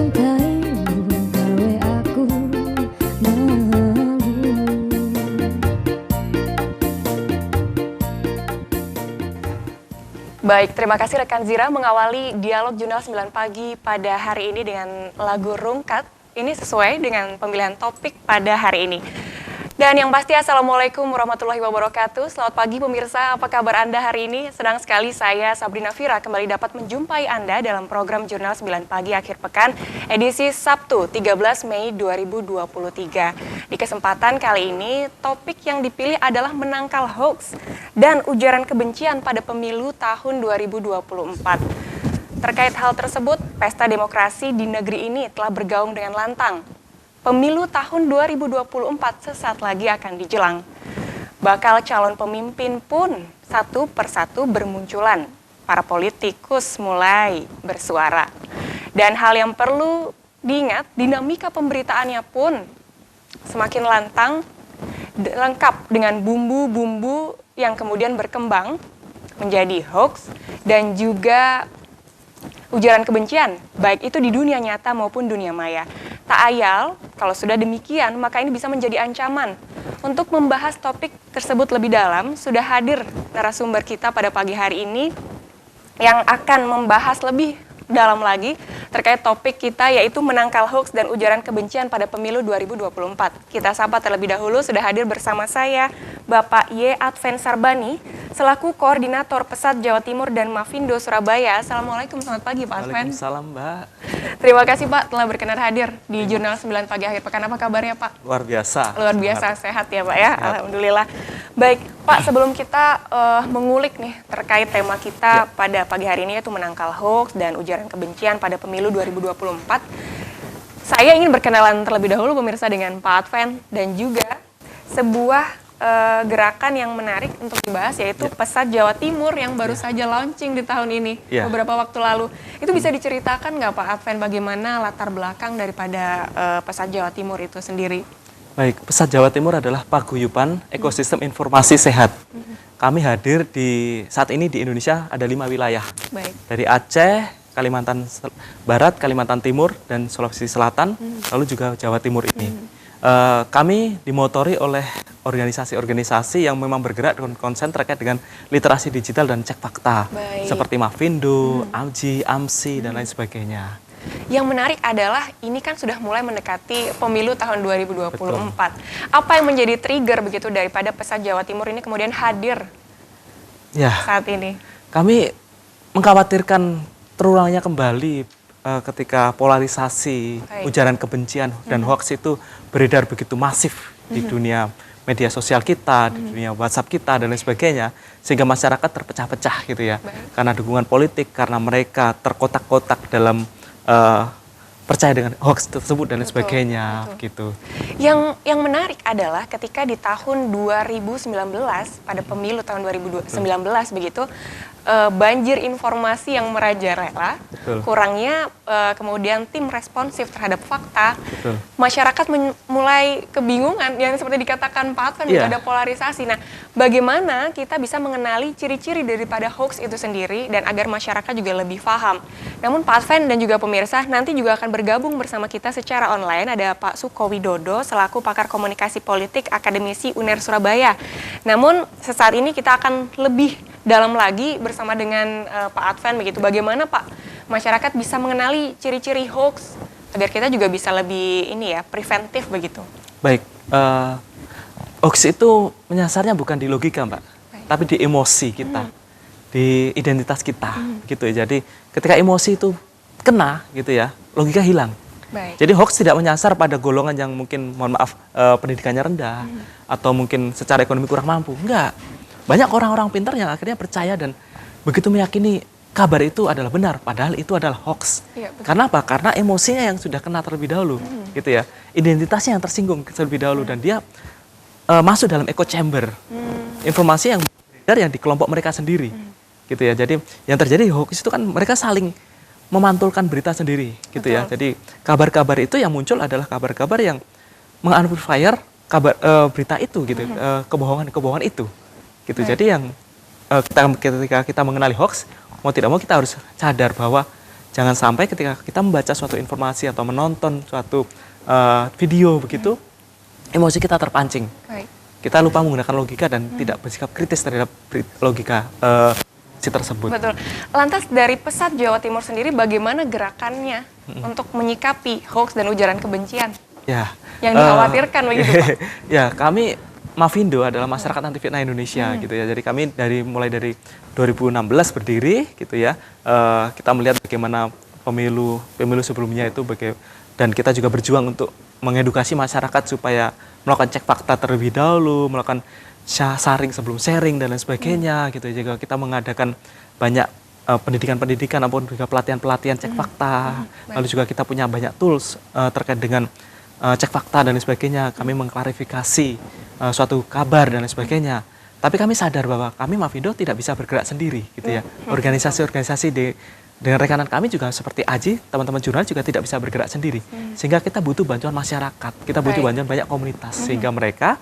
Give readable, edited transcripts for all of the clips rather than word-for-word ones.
mencintaimu gawe aku malu. Baik, terima kasih rekan Zira mengawali dialog Jurnal 9 Pagi pada hari ini dengan lagu Rungkat. Ini sesuai dengan pemilihan topik pada hari ini. Dan yang pasti, Assalamualaikum warahmatullahi wabarakatuh. Selamat pagi pemirsa, apa kabar Anda hari ini? Senang sekali saya, Sabrina Fira, kembali dapat menjumpai Anda dalam program Jurnal 9 Pagi akhir pekan, edisi Sabtu 13 Mei 2023. Di kesempatan kali ini, topik yang dipilih adalah menangkal hoax dan ujaran kebencian pada pemilu tahun 2024. Terkait hal tersebut, pesta demokrasi di negeri ini telah bergaung dengan lantang. Pemilu tahun 2024 sesaat lagi akan dijelang. Bakal calon pemimpin pun satu persatu bermunculan. Para politikus mulai bersuara. Dan hal yang perlu diingat, dinamika pemberitaannya pun semakin lantang, lengkap dengan bumbu-bumbu yang kemudian berkembang menjadi hoax dan juga ujaran kebencian, baik itu di dunia nyata maupun dunia maya. Tak ayal, kalau sudah demikian, maka ini bisa menjadi ancaman. Untuk membahas topik tersebut lebih dalam, sudah hadir narasumber kita pada pagi hari ini yang akan membahas lebih dalam lagi terkait topik kita, yaitu menangkal hoax dan ujaran kebencian pada pemilu 2024. Kita sapa terlebih dahulu, sudah hadir bersama saya, Bapak Y. Adven Sarbani, selaku Koordinator Pesat Jawa Timur dan Mafindo Surabaya. Assalamualaikum, selamat pagi Pak Adven. Waalaikumsalam Mbak. Terima kasih Pak telah berkenan hadir di Jurnal 9 Pagi akhir pekan. Apa kabarnya Pak? Luar biasa. Luar biasa, sehat ya Pak ya, Alhamdulillah. Baik Pak, sebelum kita mengulik nih terkait tema kita pada pagi hari ini, yaitu menangkal hoax dan ujaran kebencian pada pemilu 2024, saya ingin berkenalan terlebih dahulu pemirsa dengan Pak Adven dan juga sebuah gerakan yang menarik untuk dibahas, yaitu Pesat Jawa Timur yang baru saja launching di tahun ini, beberapa waktu lalu. Itu bisa diceritakan nggak Pak Adven bagaimana latar belakang daripada Pesat Jawa Timur itu sendiri? Baik, Pesat Jawa Timur adalah paguyuban ekosistem informasi sehat. Kami hadir saat ini di Indonesia ada 5 wilayah. Baik. Dari Aceh, Kalimantan Barat, Kalimantan Timur, dan Sulawesi Selatan, lalu juga Jawa Timur ini. Kami dimotori oleh organisasi-organisasi yang memang bergerak dengan konsen terkait dengan literasi digital dan cek fakta. Baik. Seperti Mafindo, AMJI, AMSI, dan lain sebagainya. Yang menarik adalah ini kan sudah mulai mendekati pemilu tahun 2024. Apa yang menjadi trigger begitu daripada Pesat Jawa Timur ini kemudian hadir saat ini? Kami mengkhawatirkan terulangnya kembali ketika polarisasi, ujaran kebencian dan hoax itu beredar begitu masif di dunia media sosial kita, di dunia WhatsApp kita, dan lain sebagainya, sehingga masyarakat terpecah-pecah gitu ya. Karena dukungan politik, karena mereka terkotak-kotak dalam percaya dengan hoax tersebut dan lain sebagainya gitu. Yang menarik adalah ketika di tahun 2019 pada pemilu tahun 2019 begitu, banjir informasi yang merajalela, kurangnya kemudian tim responsif terhadap fakta, masyarakat mulai kebingungan yang seperti dikatakan Pak Adven, ada polarisasi. Nah, bagaimana kita bisa mengenali ciri-ciri daripada hoax itu sendiri dan agar masyarakat juga lebih paham. Namun Pak Adven dan juga pemirsa nanti juga akan bergabung bersama kita secara online, ada Pak Suko Widodo selaku pakar komunikasi politik akademisi UNER Surabaya. Namun sesaat ini kita akan lebih dalam lagi bersama dengan Pak Adven begitu. Bagaimana Pak masyarakat bisa mengenali ciri-ciri hoax agar kita juga bisa lebih preventif begitu. Baik, hoax itu menyasarnya bukan di logika Mbak, tapi di emosi kita, di identitas kita gitu ya. Jadi ketika emosi itu kena gitu ya, logika hilang. Jadi hoax tidak menyasar pada golongan yang mungkin mohon maaf pendidikannya rendah atau mungkin secara ekonomi kurang mampu. Enggak. Banyak orang-orang pintar yang akhirnya percaya dan begitu meyakini kabar itu adalah benar, padahal itu adalah hoax. Karena apa? Karena emosinya yang sudah kena terlebih dahulu, gitu ya. Identitasnya yang tersinggung terlebih dahulu dan dia masuk dalam echo chamber. Informasi yang beredar yang di kelompok mereka sendiri, gitu ya. Jadi yang terjadi hoax itu kan mereka saling memantulkan berita sendiri, gitu ya. Jadi kabar-kabar itu yang muncul adalah kabar-kabar yang mengamplifier kabar berita itu, gitu, kebohongan-kebohongan itu. Gitu. Jadi yang ketika kita mengenali hoax, mau tidak mau kita harus sadar bahwa jangan sampai ketika kita membaca suatu informasi atau menonton suatu video begitu, emosi kita terpancing. Baik. Kita lupa menggunakan logika dan tidak bersikap kritis terhadap logika si tersebut. Betul. Lantas dari Pesat Jawa Timur sendiri bagaimana gerakannya untuk menyikapi hoax dan ujaran kebencian Ya. yang dikhawatirkan begitu, Pak? Ya, kami Mavindo adalah masyarakat anti fitnah Indonesia gitu ya. Jadi kami mulai dari 2016 berdiri gitu ya. Kita melihat bagaimana pemilu sebelumnya itu dan kita juga berjuang untuk mengedukasi masyarakat supaya melakukan cek fakta terlebih dahulu, melakukan sharing sebelum sharing dan lain sebagainya gitu. Juga kita mengadakan banyak pendidikan-pendidikan ataupun juga pelatihan-pelatihan cek fakta. Lalu juga kita punya banyak tools terkait dengan cek fakta dan lain sebagainya. Kami mengklarifikasi suatu kabar dan lain sebagainya. Tapi kami sadar bahwa kami Mavindo tidak bisa bergerak sendiri gitu ya. Organisasi-organisasi dengan rekanan kami juga seperti Aji, teman-teman jurnalis juga tidak bisa bergerak sendiri. Sehingga kita butuh bantuan masyarakat, kita butuh bantuan banyak komunitas. Sehingga mereka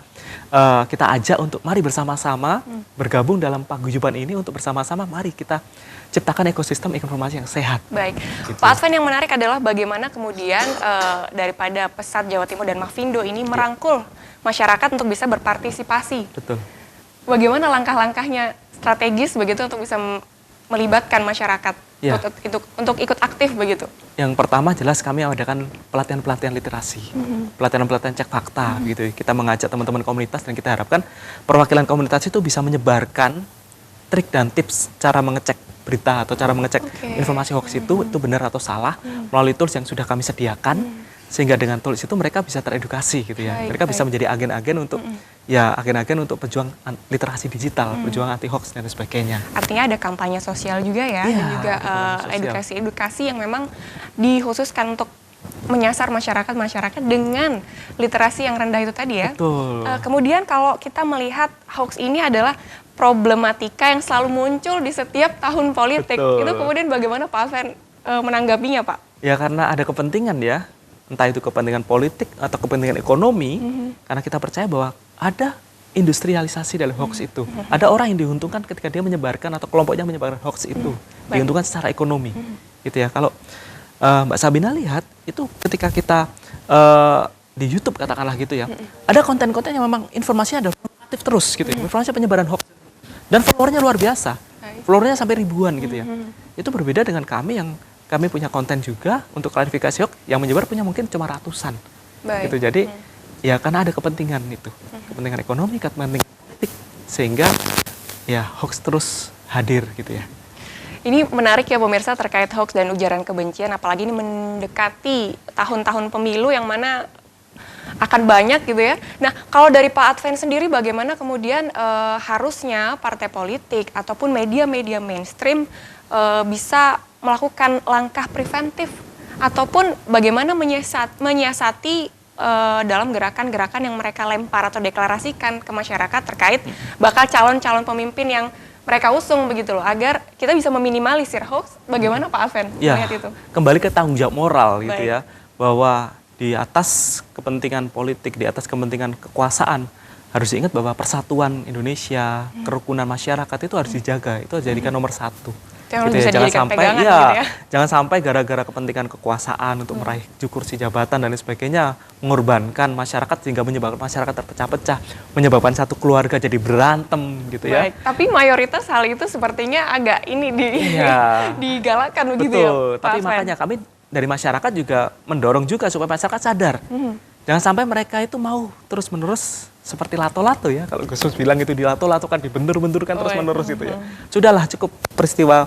kita ajak untuk mari bersama-sama bergabung dalam paguyuban ini untuk bersama-sama mari kita ciptakan ekosistem informasi yang sehat. Baik, Gitu. Pak Adven, yang menarik adalah bagaimana kemudian daripada Pesat Jawa Timur dan Mavindo ini merangkul masyarakat untuk bisa berpartisipasi. Betul. Bagaimana langkah-langkahnya strategis begitu untuk bisa melibatkan masyarakat Ya. untuk ikut aktif begitu? Yang pertama jelas kami adakan pelatihan-pelatihan literasi, pelatihan-pelatihan cek fakta gitu. Kita mengajak teman-teman komunitas dan kita harapkan perwakilan komunitas itu bisa menyebarkan trik dan tips cara mengecek berita atau cara mengecek informasi hoax itu benar atau salah melalui tools yang sudah kami sediakan, sehingga dengan tools itu mereka bisa teredukasi gitu ya. Mereka bisa menjadi agen-agen untuk agen-agen untuk pejuang literasi digital, pejuang anti hoax dan sebagainya. Artinya ada kampanye sosial juga ya, dan juga edukasi-edukasi yang memang dikhususkan untuk menyasar masyarakat dengan literasi yang rendah itu tadi ya. Betul. Kemudian kalau kita melihat hoax ini adalah problematika yang selalu muncul di setiap tahun politik. Betul. Itu kemudian bagaimana Pak Adven menanggapinya, Pak? Ya karena ada kepentingan ya, entah itu kepentingan politik atau kepentingan ekonomi, karena kita percaya bahwa ada industrialisasi dari hoax itu. Ada orang yang diuntungkan ketika dia menyebarkan atau kelompoknya menyebarkan hoax itu, diuntungkan secara ekonomi. Gitu ya. Kalau Mbak Sabina lihat itu ketika kita di YouTube katakanlah gitu ya, ada konten-konten yang memang informasinya ada aktif terus gitu ya, informasi penyebaran hoax dan followernya luar biasa, followernya sampai ribuan gitu ya. Itu berbeda dengan kami yang kami punya konten juga untuk klarifikasi hoax yang menyebar punya mungkin cuma ratusan. Gitu. Jadi ya karena ada kepentingan itu, kepentingan ekonomi, kepentingan politik, sehingga ya hoax terus hadir gitu ya. Ini menarik ya pemirsa terkait hoax dan ujaran kebencian, apalagi ini mendekati tahun-tahun pemilu yang mana akan banyak gitu ya. Nah, kalau dari Pak Adven sendiri bagaimana kemudian harusnya partai politik ataupun media-media mainstream bisa melakukan langkah preventif ataupun bagaimana menyiasati dalam gerakan-gerakan yang mereka lempar atau deklarasikan ke masyarakat terkait bakal calon-calon pemimpin yang mereka usung begitu loh, agar kita bisa meminimalisir hoax. Bagaimana Pak Adven melihat itu? Kembali ke tanggung jawab moral gitu Baik. ya, bahwa di atas kepentingan politik, di atas kepentingan kekuasaan, harus diingat bahwa persatuan Indonesia, kerukunan masyarakat itu harus dijaga, itu harus jadikan nomor satu. Jangan Gitu bisa ya. Jangan dijadikan sampai pegangan gitu ya. jangan sampai gara-gara kepentingan kekuasaan untuk meraih kursi jabatan dan lain sebagainya mengorbankan masyarakat sehingga menyebabkan masyarakat terpecah-pecah, menyebabkan satu keluarga jadi berantem gitu ya. Baik, tapi mayoritas hal itu sepertinya agak ini digalakkan begitu ya. Betul, Pak tapi Adven? makanya kami dari masyarakat juga mendorong juga supaya masyarakat sadar. Jangan sampai mereka itu mau terus-menerus seperti lato-lato ya. Kalau Gus Dur bilang itu dilato-lato kan dibentur-benturkan terus-menerus gitu ya. Sudahlah cukup peristiwa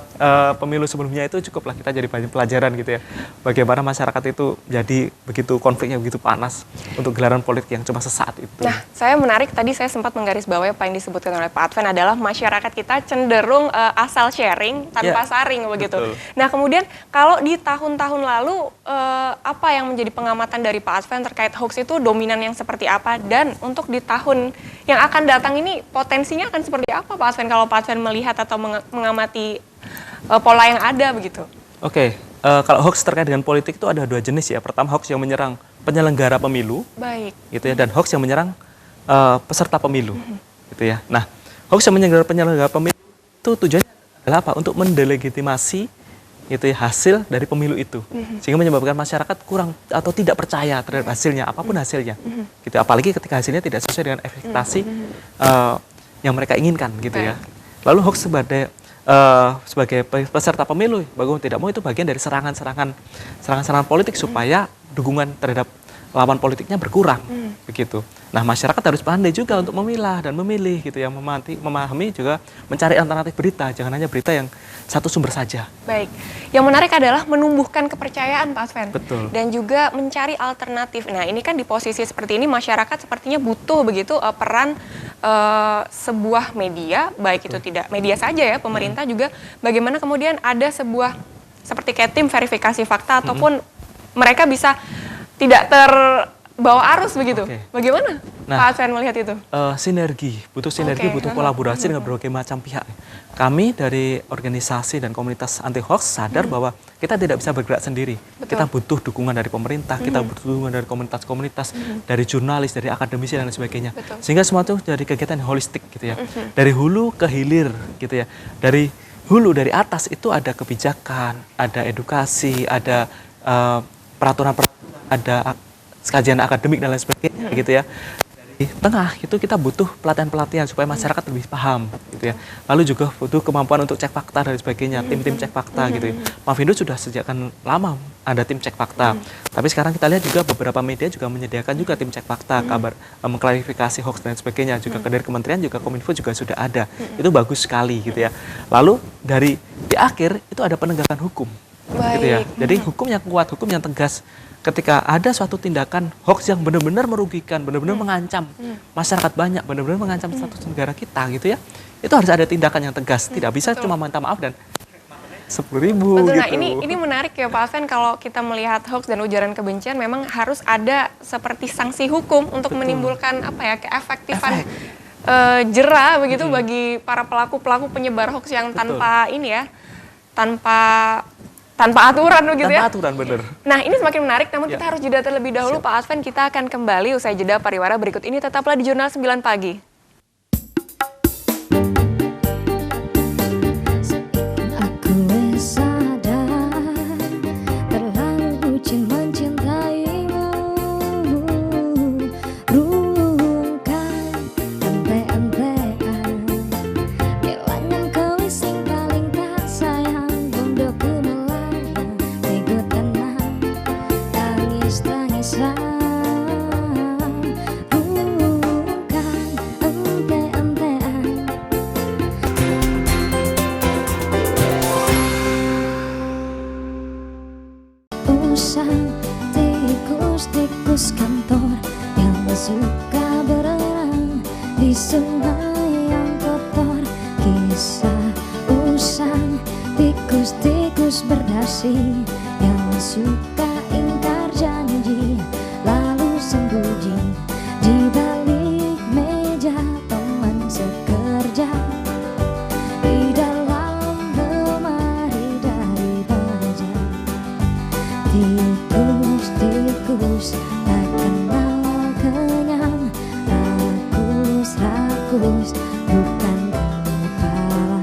pemilu sebelumnya itu cukuplah kita jadi banyak pelajaran gitu ya. Bagaimana masyarakat itu jadi begitu konfliknya begitu panas untuk gelaran politik yang cuma sesaat itu. Nah, saya menarik tadi saya sempat menggarisbawahi apa yang disebutkan oleh Pak Adven adalah masyarakat kita cenderung asal sharing tanpa saring begitu. Betul. Nah, kemudian kalau di tahun-tahun lalu apa yang menjadi pengamatan dari Pak Adven terkait hoax itu dominan yang seperti apa, dan untuk di tahun yang akan datang ini potensinya akan seperti apa Pak Adven kalau Pak Adven melihat atau mengamati pola yang ada begitu? Oke, kalau hoax terkait dengan politik itu ada dua jenis ya. Pertama hoax yang menyerang penyelenggara pemilu. Baik. Gitu ya, dan hoax yang menyerang peserta pemilu gitu ya. Nah, hoax yang menyerang penyelenggara pemilu itu tujuannya adalah apa? Untuk mendelegitimasi itu ya, hasil dari pemilu itu, sehingga menyebabkan masyarakat kurang atau tidak percaya terhadap hasilnya, apapun hasilnya, gitu. Apalagi ketika hasilnya tidak sesuai dengan ekspektasi yang mereka inginkan, gitu ya. Lalu hoax sebagai peserta pemilu, bagus tidak mau itu bagian dari serangan politik supaya dukungan terhadap lawan politiknya berkurang, begitu. Nah, masyarakat harus pandai juga untuk memilah dan memilih, gitu ya, memahami juga mencari alternatif berita, jangan hanya berita yang satu sumber saja. Baik, yang menarik adalah menumbuhkan kepercayaan, Pak Adven. Betul. Dan juga mencari alternatif. Nah, ini kan di posisi seperti ini masyarakat sepertinya butuh begitu peran sebuah media, baik itu tidak media saja ya, pemerintah juga bagaimana kemudian ada sebuah seperti kayak tim verifikasi fakta ataupun mereka bisa tidak terbawa arus begitu. Bagaimana Pak Adven melihat itu? Sinergi, butuh kolaborasi dengan berbagai macam pihak. Kami dari organisasi dan komunitas anti hoax sadar bahwa kita tidak bisa bergerak sendiri. Betul. Kita butuh dukungan dari pemerintah, kita butuh dukungan dari komunitas-komunitas, dari jurnalis, dari akademisi dan lain sebagainya. Betul. Sehingga semua itu dari kegiatan yang holistik, gitu ya. Dari hulu ke hilir, gitu ya. Dari hulu, dari atas itu ada kebijakan, ada edukasi, ada peraturan-peraturan, ada kajian akademik dan lain sebagainya, gitu ya. Di tengah itu kita butuh pelatihan-pelatihan supaya masyarakat lebih paham, gitu ya. Lalu juga butuh kemampuan untuk cek fakta dan sebagainya, tim-tim cek fakta, gitu ya. Mafindo sudah sejak lama ada tim cek fakta. Tapi sekarang kita lihat juga beberapa media juga menyediakan juga tim cek fakta, kabar, mengklarifikasi hoax dan sebagainya. Juga dari kementerian juga Kominfo juga sudah ada. Itu bagus sekali, gitu ya. Lalu di akhir itu ada penegakan hukum, gitu ya. Jadi hukum yang kuat, hukum yang tegas. Ketika ada suatu tindakan hoax yang benar-benar merugikan, benar-benar mengancam masyarakat banyak, benar-benar mengancam status negara kita, gitu ya, itu harus ada tindakan yang tegas. Tidak bisa cuma minta maaf dan 10.000. Betul. Gitu. Nah, ini menarik ya Pak Adven, kalau kita melihat hoax dan ujaran kebencian memang harus ada seperti sanksi hukum untuk menimbulkan keefektifan jera begitu bagi para pelaku penyebar hoax yang tanpa tanpa aturan begitu ya. Tanpa aturan, bener. Nah, ini semakin menarik, namun kita harus jeda terlebih dahulu. Pak Adven, kita akan kembali usai jeda pariwara berikut ini. Tetaplah di Jurnal 9 Pagi. Aku sadar terlalu bucin mencintaimu, rungkan ente-entean, kelangan kau sing paling tak sayang, bondoku melayang, nego tenang, tangis-tangisan, rungkan ente-entean. Usang tikus-tikus kantor yang suka berenang di sungai yang kotor. Kisah usang tikus-tikus berdasi yang suka ingkar janji, lalu sembunyi di balik meja teman sekerja, di dalam lemari dari baja. Tikus-tikus tak kenal kenyang, rakus-rakus bukan kepala.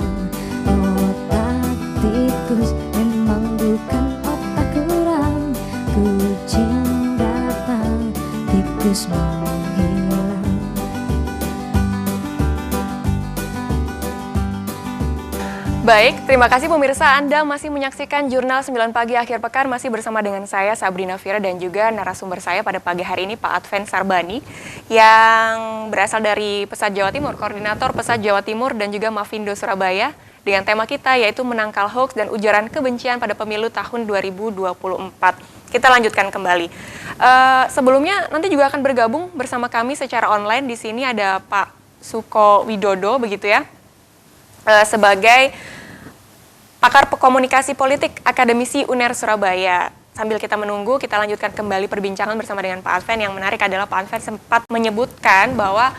Otak tikus memang bukan otak kurang. Kucing datang, tikus menghilang. Baik, terima kasih pemirsa. Anda masih menyaksikan Jurnal 9 Pagi akhir pekan, masih bersama dengan saya Sabrina Fira dan juga narasumber saya pada pagi hari ini Pak Adven Sarbani yang berasal dari Pesat Jawa Timur, Koordinator Pesat Jawa Timur dan juga Mafindo Surabaya, dengan tema kita yaitu menangkal hoax dan ujaran kebencian pada pemilu tahun 2024. Kita lanjutkan kembali. Sebelumnya nanti juga akan bergabung bersama kami secara online. Di sini ada Pak Suko Widodo begitu ya, sebagai pakar komunikasi politik akademisi UNER Surabaya. Sambil kita menunggu, kita lanjutkan kembali perbincangan bersama dengan Pak Adven. Yang menarik adalah Pak Adven sempat menyebutkan bahwa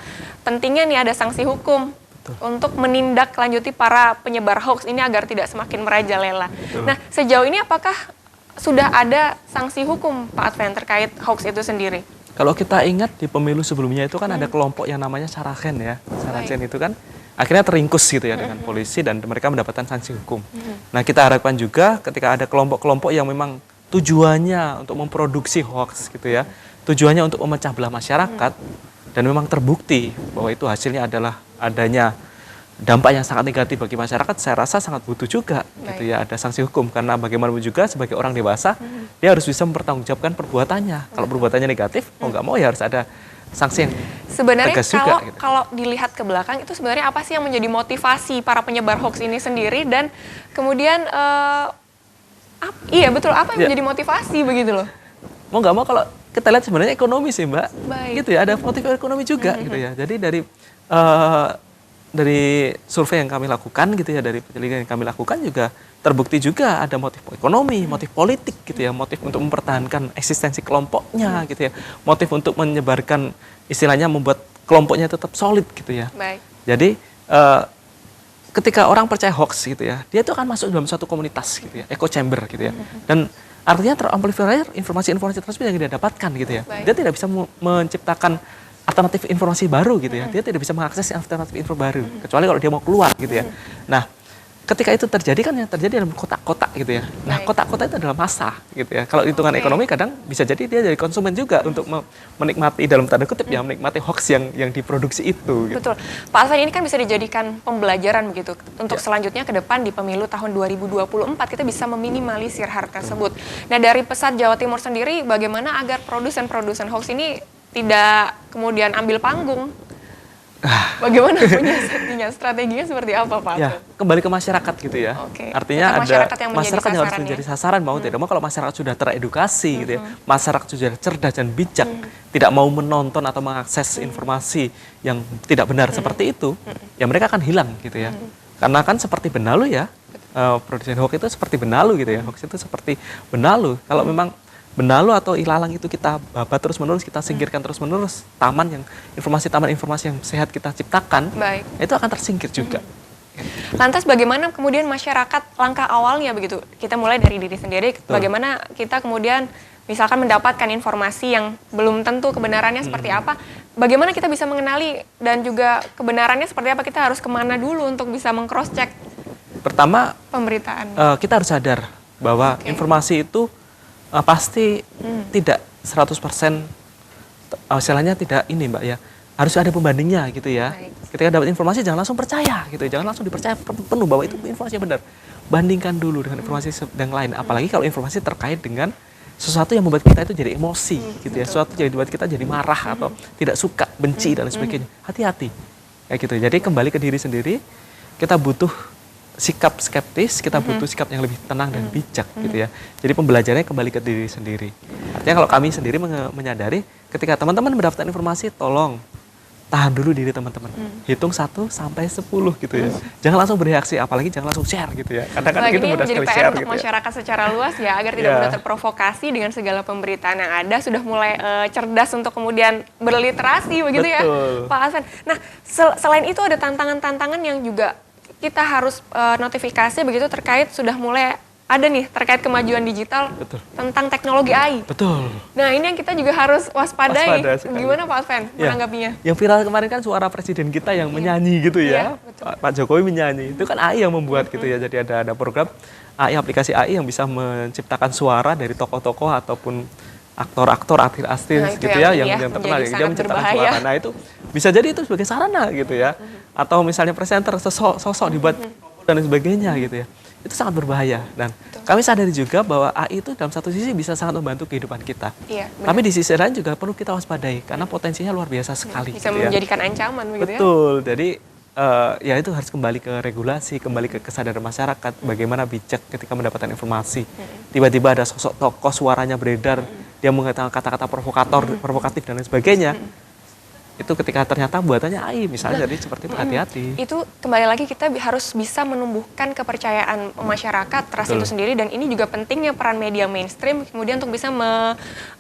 pentingnya nih ada sanksi hukum untuk menindaklanjuti para penyebar hoax ini agar tidak semakin merajalela. Nah, sejauh ini apakah sudah ada sanksi hukum Pak Adven terkait hoax itu sendiri? Kalau kita ingat di pemilu sebelumnya itu kan ada kelompok yang namanya Saracen ya. Saracen itu kan akhirnya teringkus gitu ya dengan polisi dan mereka mendapatkan sanksi hukum. Nah, kita harapkan juga ketika ada kelompok-kelompok yang memang tujuannya untuk memproduksi hoax gitu ya, tujuannya untuk memecah belah masyarakat dan memang terbukti bahwa itu hasilnya adalah adanya dampak yang sangat negatif bagi masyarakat, saya rasa sangat butuh juga gitu ya, ada sanksi hukum, karena bagaimanapun juga sebagai orang dewasa dia harus bisa mempertanggungjawabkan perbuatannya. Kalau perbuatannya negatif, mau nggak mau ya harus ada sanksi yang Sebenarnya tegas juga, gitu. kalau dilihat ke belakang itu sebenarnya apa sih yang menjadi motivasi para penyebar hoax ini sendiri, dan kemudian iya betul, apa yang menjadi motivasi begitu loh? Mau nggak mau kalau kita lihat sebenarnya ekonomi sih Mbak, Baik. gitu ya, ada motif ekonomi juga gitu ya. Jadi dari survei yang kami lakukan gitu ya, dari penyelidikan yang kami lakukan juga terbukti juga ada motif ekonomi, motif politik gitu ya, motif untuk mempertahankan eksistensi kelompoknya gitu ya, motif untuk menyebarkan, istilahnya membuat kelompoknya tetap solid gitu ya. Baik. Jadi ketika orang percaya hoax gitu ya, dia itu akan masuk dalam suatu komunitas gitu ya, echo chamber gitu ya, dan artinya teramplifier informasi-informasi tersebut yang dia dapatkan gitu ya. Baik. Dia tidak bisa menciptakan alternatif informasi baru gitu ya. Dia tidak bisa mengakses alternatif info baru kecuali kalau dia mau keluar gitu ya. Nah, ketika itu terjadi kan yang terjadi dalam kotak-kotak gitu ya. Nah, Baik. kotak-kotak itu adalah massa gitu ya. Kalau hitungan ekonomi kadang bisa jadi dia jadi konsumen juga untuk menikmati, dalam tanda kutip ya, menikmati hoax yang diproduksi itu gitu. Betul. Pak Alvan, ini kan bisa dijadikan pembelajaran begitu untuk selanjutnya ke depan di pemilu tahun 2024 kita bisa meminimalisir hal tersebut. Nah, dari Pesat Jawa Timur sendiri bagaimana agar produsen-produsen hoax ini tidak kemudian ambil panggung? Bagaimana punya strateginya seperti apa, Pak? Ya, kembali ke masyarakat gitu ya. Oke. Artinya Tetap ada masyarakat yang menjadi masyarakat yang harus sasaran menjadi ya? sasaran, mau tidak mau kalau masyarakat sudah teredukasi gitu ya, masyarakat sudah cerdas dan bijak, tidak mau menonton atau mengakses informasi yang tidak benar seperti itu, ya mereka akan hilang gitu ya. Karena kan seperti benalu ya, produsen hoax itu seperti benalu gitu ya, hoax itu seperti benalu. Kalau memang benalu atau ilalang itu kita babat terus-menerus, kita singkirkan terus-menerus, taman informasi yang sehat kita ciptakan, Baik. itu akan tersingkir juga. Lantas bagaimana kemudian masyarakat langkah awalnya begitu? Kita mulai dari diri sendiri, bagaimana kita kemudian misalkan mendapatkan informasi yang belum tentu kebenarannya seperti apa, bagaimana kita bisa mengenali dan juga kebenarannya seperti apa, kita harus kemana dulu untuk bisa meng-cross check Pertama, pemberitaan? kita harus sadar bahwa informasi itu pasti tidak 100%, istilahnya tidak ini Mbak ya, harus ada pembandingnya gitu ya. Baik. Ketika dapat informasi jangan langsung percaya gitu, jangan langsung dipercaya penuh bahwa itu informasi yang benar. Bandingkan dulu dengan informasi yang lain, apalagi kalau informasi terkait dengan sesuatu yang membuat kita itu jadi emosi gitu ya, sesuatu yang membuat kita jadi marah atau tidak suka, benci dan sebagainya. Hati-hati kayak gitu. Jadi kembali ke diri sendiri, kita butuh sikap skeptis, kita butuh sikap yang lebih tenang dan bijak gitu ya. Jadi pembelajarannya kembali ke diri sendiri. Artinya kalau kami sendiri menyadari ketika teman-teman mendapatkan informasi, tolong tahan dulu diri teman-teman. Hitung 1 sampai 10 gitu ya. Jangan langsung bereaksi, apalagi jangan langsung share gitu ya. Kadang-kadang Lagi itu ini mudah menjadi sekali PR share untuk gitu ya. masyarakat secara luas ya, agar tidak mudah terprovokasi dengan segala pemberitaan yang ada, sudah mulai cerdas untuk kemudian berliterasi begitu ya, Betul. Pak Alvan. Nah, selain itu ada tantangan-tantangan yang juga kita harus notifikasi begitu terkait sudah mulai ada nih terkait kemajuan digital. Betul. Tentang teknologi AI. Betul. Nah, ini yang kita juga harus waspadai. Waspada sekali. Gimana Pak Alvan Ya, menanggapinya? yang viral kemarin kan suara presiden kita yang menyanyi gitu Iya, ya. betul. Pak Jokowi menyanyi. Itu kan AI yang membuat gitu ya. Jadi ada program AI, aplikasi AI yang bisa menciptakan suara dari tokoh-tokoh ataupun aktor-aktor, artis-artis Nah, itu gitu yang ya, ini ya, yang terkenal. menjadi Dia sangat menciptakan berbahaya. suara. Nah, itu bisa jadi itu sebagai sarana gitu ya. Atau misalnya presenter sosok dibuat dan sebagainya gitu ya. Itu sangat berbahaya, dan kami sadari juga bahwa AI itu dalam satu sisi bisa sangat membantu kehidupan kita. Iya, benar. Tapi di sisi lain juga perlu kita waspadai karena potensinya luar biasa sekali. Bisa gitu ya. menjadikan ancaman begitu ya? Betul. Jadi ya itu harus kembali ke regulasi, kembali ke kesadaran masyarakat, bagaimana bijak ketika mendapatkan informasi. Tiba-tiba ada sosok tokoh suaranya beredar, dia mengatakan kata-kata provokatif dan lain sebagainya. Itu ketika ternyata buatannya AI misalnya, jadi seperti itu hati-hati. Itu kembali lagi kita harus bisa menumbuhkan kepercayaan masyarakat terhadap itu sendiri, dan ini juga pentingnya peran media mainstream kemudian untuk bisa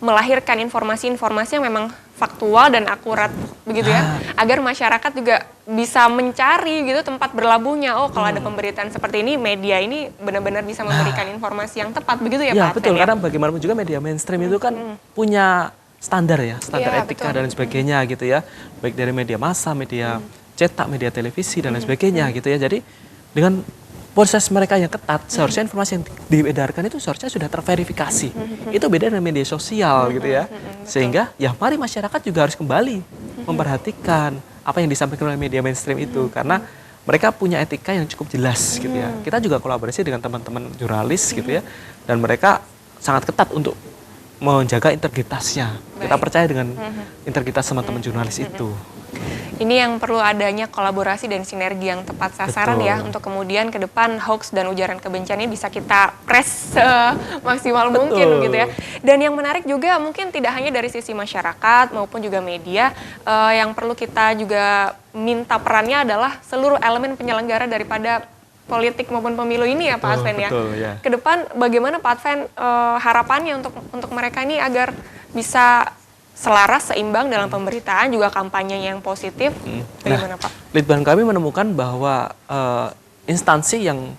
melahirkan informasi-informasi yang memang faktual dan akurat begitu ya, agar masyarakat juga bisa mencari gitu tempat berlabuhnya. Oh, kalau ada pemberitaan seperti ini, media ini benar-benar bisa memberikan informasi yang tepat begitu ya, Ya Pak betul, Alvan, ya? karena bagaimanapun juga media mainstream itu kan punya standar ya, standar Iya, etika betul. dan sebagainya gitu ya, baik dari media massa, media cetak, media televisi dan lain sebagainya gitu ya. Jadi dengan proses mereka yang ketat, seharusnya informasi yang diedarkan itu seharusnya sudah terverifikasi. Itu beda dengan media sosial gitu ya. Sehingga ya mari masyarakat juga harus kembali memperhatikan apa yang disampaikan oleh media mainstream itu, karena mereka punya etika yang cukup jelas gitu ya. Kita juga kolaborasi dengan teman-teman jurnalis gitu ya, dan mereka sangat ketat untuk menjaga integritasnya. Kita percaya dengan integritas teman-teman jurnalis itu. Ini yang perlu adanya kolaborasi dan sinergi yang tepat sasaran ya, untuk kemudian ke depan hoax dan ujaran kebencian ini bisa kita press semaksimal mungkin gitu ya. Dan yang menarik juga mungkin tidak hanya dari sisi masyarakat maupun juga media, yang perlu kita juga minta perannya adalah seluruh elemen penyelenggara daripada politik maupun pemilu ini ya Pak Adven ya. Ya. Ke depan bagaimana Pak Adven harapannya untuk mereka ini agar bisa selaras, seimbang dalam pemberitaan, juga kampanye yang positif. Bagaimana Pak? Litbang kami menemukan bahwa instansi yang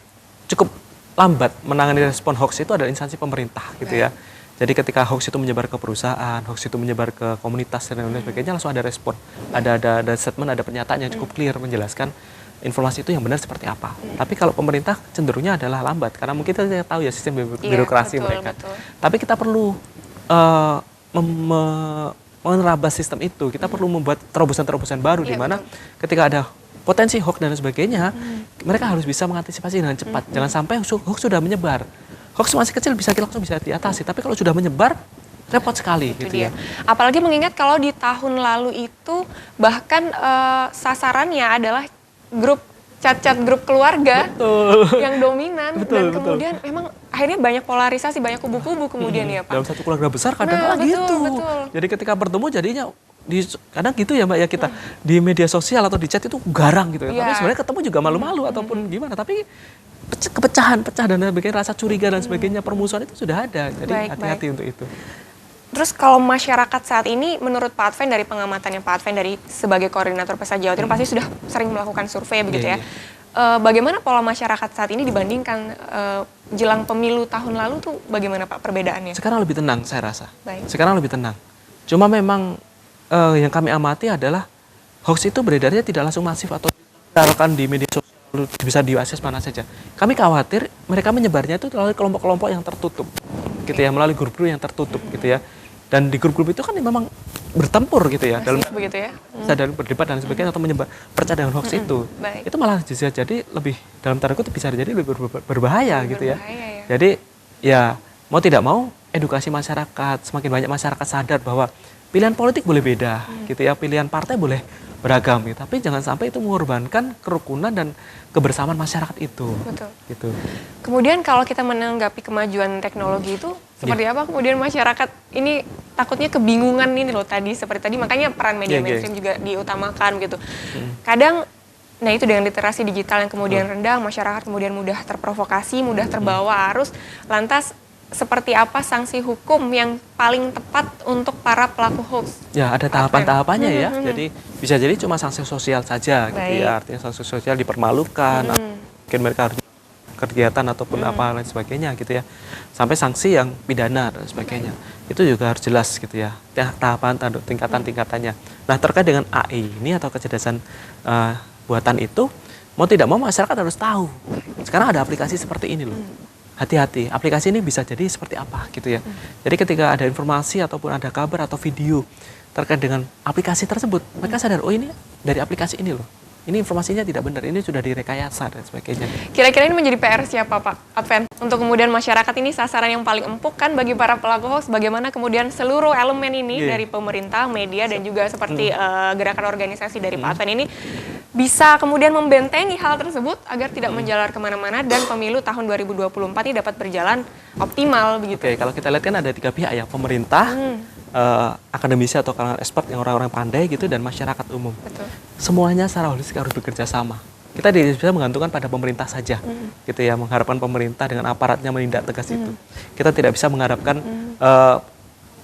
cukup lambat menangani respon hoax itu adalah instansi pemerintah gitu ya. Jadi ketika hoax itu menyebar ke perusahaan, hoax itu menyebar ke komunitas dan lain sebagainya, langsung ada respon. Ada statement, ada pernyataan yang cukup clear menjelaskan informasi itu yang benar seperti apa. Tapi kalau pemerintah cenderungnya adalah lambat, karena mungkin kita tidak tahu ya sistem birokrasi mereka. Tapi kita perlu menerabas sistem itu, kita perlu membuat terobosan-terobosan baru di mana ketika ada potensi hoax dan sebagainya, mereka harus bisa mengantisipasi dengan cepat. Jangan sampai hoax sudah menyebar. Hoax masih kecil langsung bisa diatasi, tapi kalau sudah menyebar repot sekali gitu ya. Apalagi mengingat kalau di tahun lalu itu bahkan sasarannya adalah chat-chat grup keluarga yang dominan, dan kemudian memang akhirnya banyak polarisasi, banyak kubu-kubu kemudian ya Pak. Dalam satu keluarga besar kadang-kadang gitu. Jadi ketika bertemu jadinya kadang gitu ya Mbak ya, kita di media sosial atau di chat itu garang gitu ya. Tapi sebenarnya ketemu juga malu-malu ataupun gimana, tapi pecah dan sebagainya, rasa curiga dan sebagainya, permusuhan itu sudah ada. Jadi hati-hati untuk itu. Terus kalau masyarakat saat ini, menurut Pak Adven, dari pengamatannya Pak Adven dari sebagai koordinator Pesta Jawa Timur, pasti sudah sering melakukan survei begitu ya. Bagaimana pola masyarakat saat ini dibandingkan jelang pemilu tahun lalu tuh bagaimana Pak perbedaannya? Sekarang lebih tenang saya rasa. Sekarang lebih tenang. Cuma memang yang kami amati adalah hoax itu beredarnya tidak langsung masif atau ditaruhkan di media sosial bisa diakses mana saja. Kami khawatir mereka menyebarnya itu melalui kelompok-kelompok yang tertutup, gitu ya, melalui grup-grup yang tertutup, gitu ya. Dan di grup-grup itu kan memang bertempur gitu ya, dalam begitu ya, dalam berdebat dan sebagainya, atau menyebar percaya dengan hoax itu malah bisa jadi lebih, dalam tanda kutip, bisa jadi lebih berbahaya gitu ya. Jadi ya mau tidak mau edukasi masyarakat, semakin banyak masyarakat sadar bahwa pilihan politik boleh beda gitu ya, pilihan partai boleh beragam gitu, tapi jangan sampai itu mengorbankan kerukunan dan kebersamaan masyarakat itu. Gitu. Kemudian kalau kita menanggapi kemajuan teknologi itu seperti apa kemudian masyarakat ini takutnya kebingungan ini loh tadi, seperti tadi, makanya peran media mainstream juga diutamakan gitu. Kadang nah itu dengan literasi digital yang kemudian rendah, masyarakat kemudian mudah terprovokasi, mudah terbawa arus. Lantas seperti apa sanksi hukum yang paling tepat untuk para pelaku hoax? Ya, ada tahapan-tahapannya ya. Jadi bisa jadi cuma sanksi sosial saja gitu ya. Artinya sanksi sosial dipermalukan, mungkin mereka harus kegiatan ataupun apa lain sebagainya gitu ya. Sampai sanksi yang pidana dan sebagainya. Itu juga harus jelas gitu ya. Tahapan, tingkatan-tingkatannya. Nah, terkait dengan AI ini atau kecerdasan buatan itu, mau tidak mau masyarakat harus tahu. Sekarang ada aplikasi seperti ini loh. Hati-hati, aplikasi ini bisa jadi seperti apa gitu ya. Jadi ketika ada informasi ataupun ada kabar atau video terkait dengan aplikasi tersebut, mereka sadar, oh ini dari aplikasi ini loh. Ini informasinya tidak benar, ini sudah direkayasa dan sebagainya. Kira-kira ini menjadi PR siapa Pak Adven? Untuk kemudian masyarakat ini sasaran yang paling empuk kan bagi para pelaku hoax, bagaimana kemudian seluruh elemen ini dari pemerintah, media, dan juga seperti gerakan organisasi dari Pak Adven ini bisa kemudian membentengi hal tersebut agar tidak menjalar kemana-mana dan pemilu tahun 2024 ini dapat berjalan optimal begitu. Oke, kalau kita lihat kan ada 3 pihak ya, pemerintah, akademisi atau kalangan expert yang orang-orang pandai gitu, dan masyarakat umum. Semuanya secara holistik harus bekerja sama. Kita tidak bisa menggantungkan pada pemerintah saja, gitu ya, mengharapkan pemerintah dengan aparatnya menindak tegas itu. Kita tidak bisa mengharapkan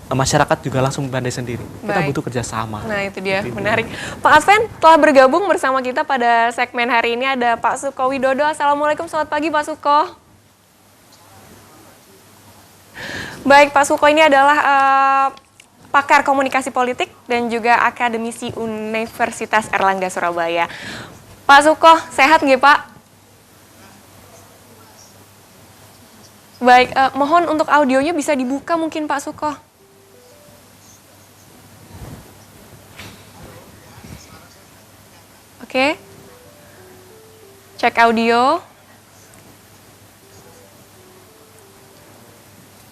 masyarakat juga langsung pandai sendiri. Kita butuh kerjasama. Nah itu dia, menarik. Pak Adven telah bergabung bersama kita pada segmen hari ini, ada Pak Suko Widodo. Assalamualaikum, selamat pagi Pak Suko. Baik Pak Suko, ini adalah pakar komunikasi politik dan juga akademisi Universitas Erlangga Surabaya. Pak Suko, sehat nggih Pak? Baik, mohon untuk audionya bisa dibuka mungkin Pak Suko. Oke. Cek audio.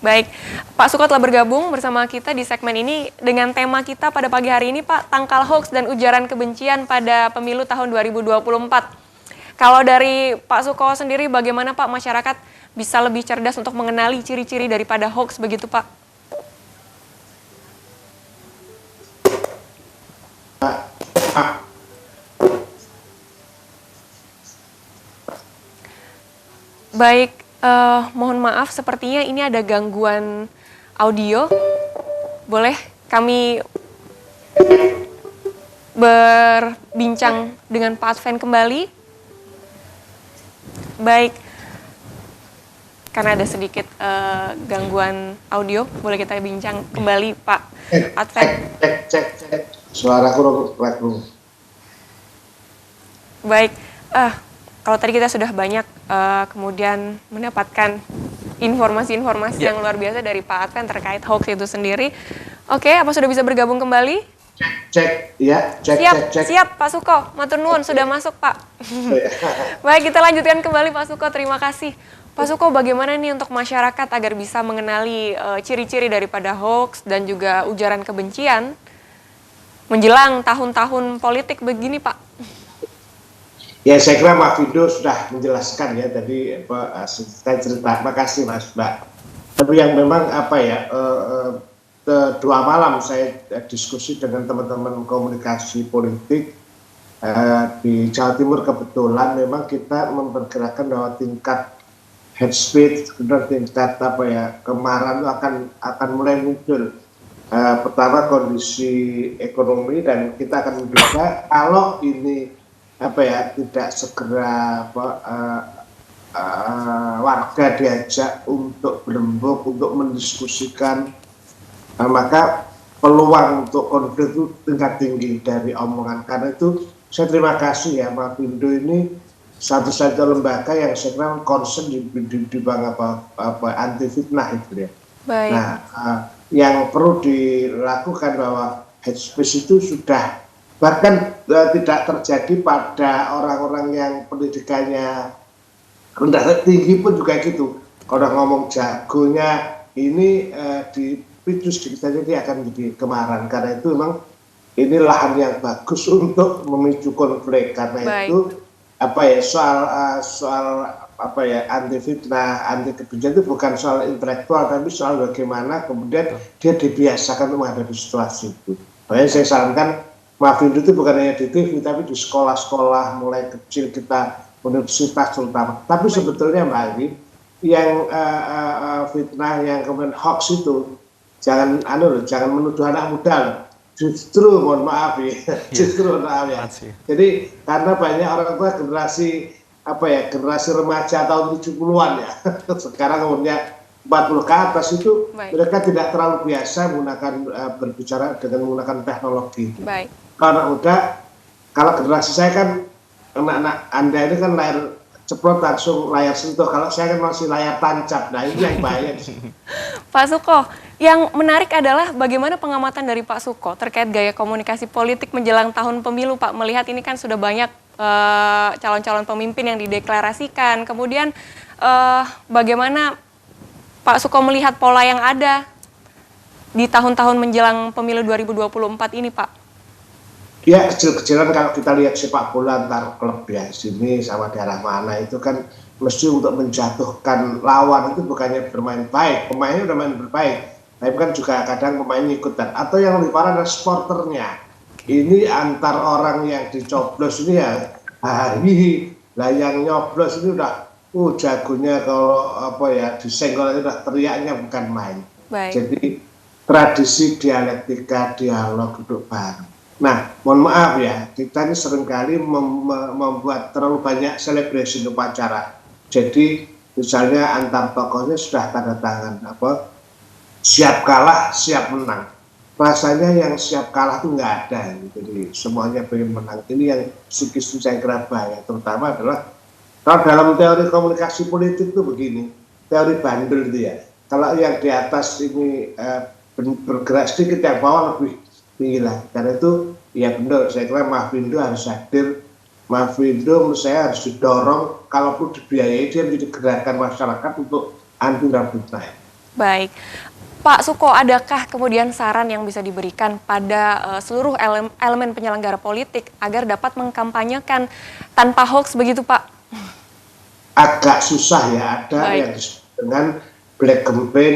Baik, Pak Suko telah bergabung bersama kita di segmen ini dengan tema kita pada pagi hari ini, Pak, tangkal hoax dan ujaran kebencian pada pemilu tahun 2024. Kalau dari Pak Suko sendiri, bagaimana Pak masyarakat bisa lebih cerdas untuk mengenali ciri-ciri daripada hoax begitu, Pak? Baik, mohon maaf, sepertinya ini ada gangguan audio. Boleh kami berbincang dengan Pak Adven kembali? Baik, karena ada sedikit gangguan audio, boleh kita bincang kembali Pak Adven? Cek. Suaraku ragu. Baik, kalau tadi kita sudah banyak kemudian mendapatkan informasi-informasi yang luar biasa dari Pak Adven terkait hoax itu sendiri. Oke, apa sudah bisa bergabung kembali? Cek. Siap Pak Suko, matur nuwun sudah masuk Pak. Baik, kita lanjutkan kembali Pak Suko, terima kasih. Pak Suko, bagaimana nih untuk masyarakat agar bisa mengenali ciri-ciri daripada hoax dan juga ujaran kebencian menjelang tahun-tahun politik begini Pak? Ya, saya kira Mas Vindo sudah menjelaskan ya tadi saya cerita. Makasih Mas Mbak. Tapi yang memang dua malam saya diskusi dengan teman-teman komunikasi politik di Jawa Timur. Kebetulan memang kita memperkirakan bahwa tingkat hate speech dan tingkat kemarahan itu akan mulai muncul. Pertama kondisi ekonomi, dan kita akan menduga kalau ini tidak segera warga diajak untuk berembuk, untuk mendiskusikan, maka peluang untuk konflik itu tingkat tinggi dari omongan. Karena itu saya terima kasih ya Pak Pindo, ini satu-satunya lembaga yang saya kira concern di bidang anti fitnah itu ya. Baik. Nah, yang perlu dilakukan bahwa hate speech itu sudah bahkan tidak terjadi pada orang-orang yang pendidikannya rendah tinggi pun juga gitu. Kalau ngomong jagonya ini dipicu sedikit saja dia akan jadi kemarahan. Karena itu memang ini lahan yang bagus untuk memicu konflik. Karena itu soal anti fitnah, anti kebencian itu bukan soal intelektual, tapi soal bagaimana kemudian dia dibiasakan menghadapi situasi itu. Makanya saya sarankan Mafindo itu bukan hanya di TV, tapi di sekolah-sekolah mulai kecil kita, universitas terutama. Tapi sebetulnya Mbak Ali, yang fitnah, yang kemudian hoax itu jangan menuduh anak muda loh. Justru mohon maaf ya, Jadi karena banyak orang tua generasi remaja tahun 70-an ya. Sekarang umurnya 40 ke atas itu. Baik. Mereka tidak terlalu biasa berbicara dengan menggunakan teknologi. Baik. Kalau generasi saya kan, anak-anak Anda ini kan layar ceplok langsung layar sentuh. Kalau saya kan masih layar tancap. Nah, ini yang bahaya. Pak Suko, yang menarik adalah bagaimana pengamatan dari Pak Suko terkait gaya komunikasi politik menjelang tahun pemilu, Pak. Melihat ini kan sudah banyak calon-calon pemimpin yang dideklarasikan. Kemudian bagaimana Pak Suko melihat pola yang ada di tahun-tahun menjelang pemilu 2024 ini, Pak? Ya, kecil-kecilan kalau kita lihat sepak bola antar klub ya, sini sama daerah mana itu kan mesti untuk menjatuhkan lawan itu bukannya bermain baik, pemainnya udah main berbaik, tapi kan juga kadang pemainnya ikutan. Atau yang lebih parah adalah supporternya. Ini antar orang yang dicoblos ini ya, lah yang nyoblos ini udah jagonya kalau disenggol itu udah teriaknya bukan main. Baik. Jadi tradisi dialektika, dialog duduk bareng. Nah, mohon maaf ya, kita ini seringkali membuat terlalu banyak selebrasi upacara. Jadi misalnya antar tokohnya sudah tanda tangan siap kalah, siap menang. rasanya yang siap kalah tuh nggak ada. Jadi semuanya pengen menang. Ini yang psikis saya kira bahaya. Terutama adalah kalau dalam teori komunikasi politik itu begini, teori bandel itu ya. Kalau yang di atas ini bergerak sedikit, yang bawah lebih tinggi lagi. Karena itu ya benar, saya kira Mahfindo harus hadir. Mahfindo menurut saya harus didorong, kalaupun dibiayai dia menjadi gerakan masyarakat untuk anti fitnah. Baik. Pak Suko, adakah kemudian saran yang bisa diberikan pada seluruh elemen penyelenggara politik agar dapat mengkampanyekan tanpa hoax begitu, Pak? Agak susah ya, ada Baik. yang disebut dengan black campaign,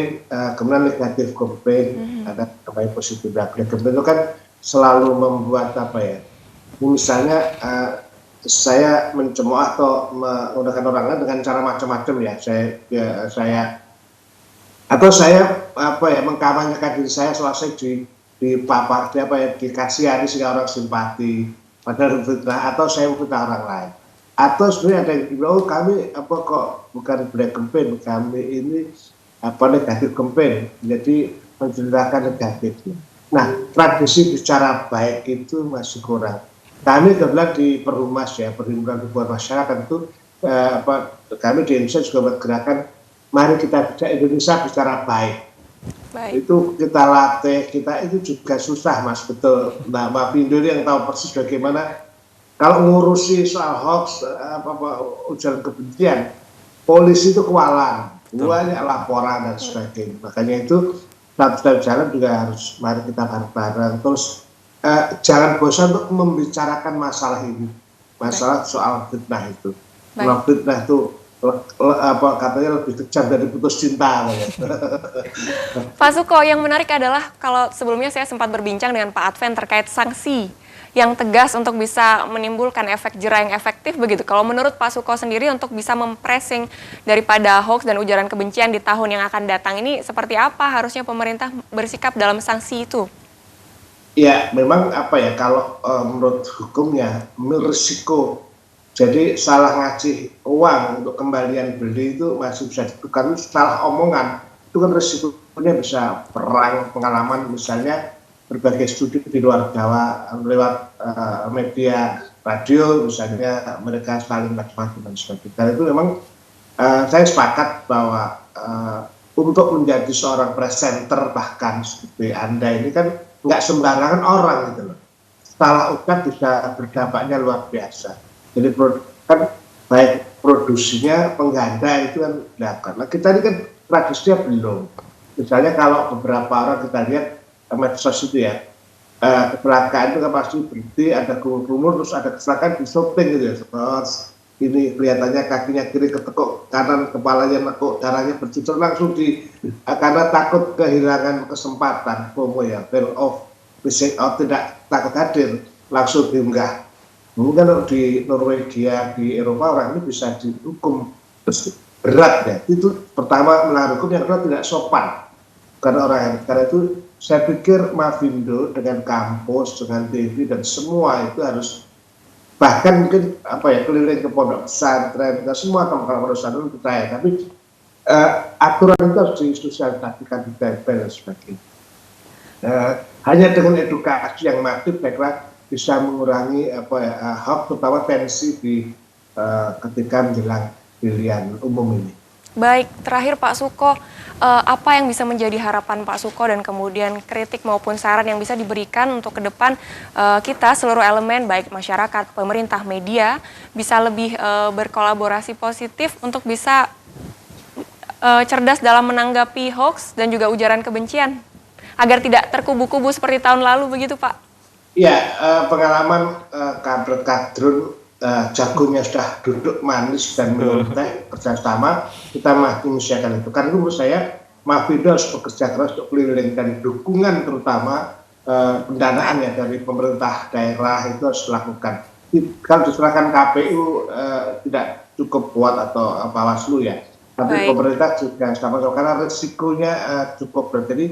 kemudian negatif campaign, ada kampanye positif. Black campaign itu kan selalu membuat apa ya, misalnya saya mencemooh atau menggunakan orang lain dengan cara macam-macam ya, saya mengkampanyekan diri saya selesai dikasihani sehingga orang simpati padahal fitnah, atau saya memfitnah orang lain, atau sebenarnya ada yang bilang kami kok bukan black campaign, kami ini negatif campaign, jadi menceritakan negatifnya. Nah, tradisi bicara baik itu masih kurang. Kami kebetulan di Perhumas ya, Perhimpunan Hubungan Masyarakat itu kami di Indonesia juga bergerakan mari kita bicara Indonesia bicara baik. Itu kita latih, kita itu juga susah Mas, betul. Nah, Mahfindo yang tahu persis bagaimana kalau ngurusi soal hoax, ujaran kebencian, polisi itu kewalahan, banyak laporan dan sebagainya. Makanya itu satu jalan juga harus mari kita bareng-bareng. Terus jangan bosan untuk membicarakan masalah ini, masalah soal fitnah itu. Kalau fitnah itu katanya lebih kejam dari putus cinta. Pak Suko, yang menarik adalah kalau sebelumnya saya sempat berbincang dengan Pak Adven terkait sanksi yang tegas untuk bisa menimbulkan efek jera yang efektif begitu. Kalau menurut Pak Suko sendiri untuk bisa mempressing daripada hoax dan ujaran kebencian di tahun yang akan datang ini seperti apa harusnya pemerintah bersikap dalam sanksi itu? Ya, memang kalau menurut hukumnya risiko. Jadi salah ngasih uang untuk kembalian beli itu masih bisa ditukar, salah omongan itu kan risikonya bisa perang, pengalaman misalnya berbagai studi di luar Jawa lewat media radio misalnya mereka saling macam-macam dan sebagainya. Itu memang saya sepakat bahwa untuk menjadi seorang presenter bahkan seperti Anda ini kan nggak sembarangan orang gitu loh. Salah ucap bisa berdampaknya luar biasa. Jadi kan baik produksinya, pengganda itu kan dilakukan. Nah kita ini kan tradisinya belum. Misalnya kalau beberapa orang kita lihat medsos itu ya, kecelakaan itu kan pasti berhenti, ada kumur-kumur, terus ada kecelakaan di syuting gitu ya. Terus ini kelihatannya kakinya kiri ketekuk, kanan kepalanya nekuk, darahnya bercucur langsung karena takut kehilangan kesempatan, FOMO ya, fear of missing out, tidak takut hadir, langsung diunggah. Mungkin di Norwegia, di Eropa orang ini bisa dihukum berat ya. Itu pertama melanggar hukum, yang kedua tidak sopan karena orang yang karena itu saya pikir Mahfindo dengan kampus, dengan TV dan semua itu harus bahkan mungkin keliling ke pondok pesantren, kita semua kawan-kawan pesantren percaya, tapi aturan itu harus disosialisasikan di tempel dan sebagainya. Hanya dengan edukasi yang masif, saya kira bisa mengurangi hoax, terutama tensi di ketika menjelang pilihan umum ini. Baik, terakhir Pak Suko, apa yang bisa menjadi harapan Pak Suko dan kemudian kritik maupun saran yang bisa diberikan untuk ke depan kita seluruh elemen baik masyarakat, pemerintah, media bisa lebih berkolaborasi positif untuk bisa cerdas dalam menanggapi hoax dan juga ujaran kebencian agar tidak terkubu-kubu seperti tahun lalu begitu Pak? Ya, pengalaman kampret kadrun jagonya sudah duduk manis dan minum teh kerjasama, kita menginisiakan itu. Karena menurut saya Mahfindo harus bekerja keras untuk keliling dan dukungan terutama pendanaan ya dari pemerintah daerah itu harus dilakukan. Kalau diserahkan KPU tidak cukup kuat atau Bawaslu ya, tapi pemerintah juga sama-sama karena risikonya cukup berat. Jadi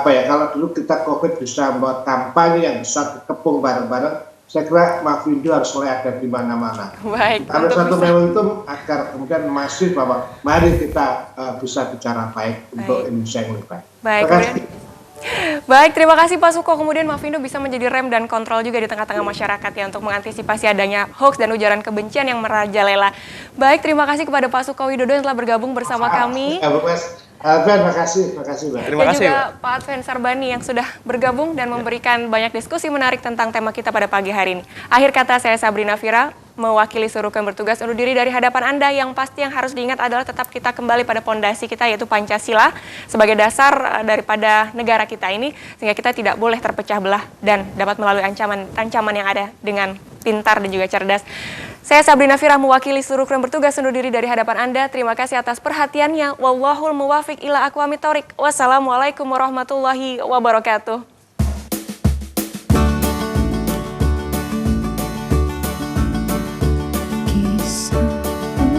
kalau dulu kita COVID bisa membuat kampanye yang bisa dikepung bareng-bareng, saya kira Mahfindo harus mulai ada di mana-mana. Kalau satu momentum agar kemudian masif bahwa mari kita bisa bicara baik untuk Indonesia yang lebih baik. Baik, Baik, terima kasih Pak Suko. Kemudian Mavindo bisa menjadi rem dan kontrol juga di tengah-tengah masyarakat ya untuk mengantisipasi adanya hoax dan ujaran kebencian yang merajalela. Baik, terima kasih kepada Pak Suko Widodo yang telah bergabung bersama kami. Terima kasih Mbak. Terima Dan kasih, juga Mbak. Pak Adven Sarbani yang sudah bergabung dan memberikan banyak diskusi menarik tentang tema kita pada pagi hari ini. Akhir kata saya Sabrina Fira, mewakili seluruh yang bertugas undur diri dari hadapan Anda. Yang pasti yang harus diingat adalah tetap kita kembali pada pondasi kita yaitu Pancasila sebagai dasar daripada negara kita ini sehingga kita tidak boleh terpecah belah dan dapat melalui ancaman yang ada dengan pintar dan juga cerdas. Saya Sabrina Fira mewakili seluruh yang bertugas undur diri dari hadapan Anda. Terima kasih atas perhatiannya. Wallahul muwafiq ila aqwamit thoriq. Wassalamualaikum warahmatullahi wabarakatuh. Kisah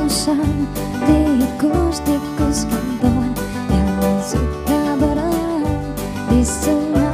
usang tikus-tikus kantor yang suka berenang di sungai.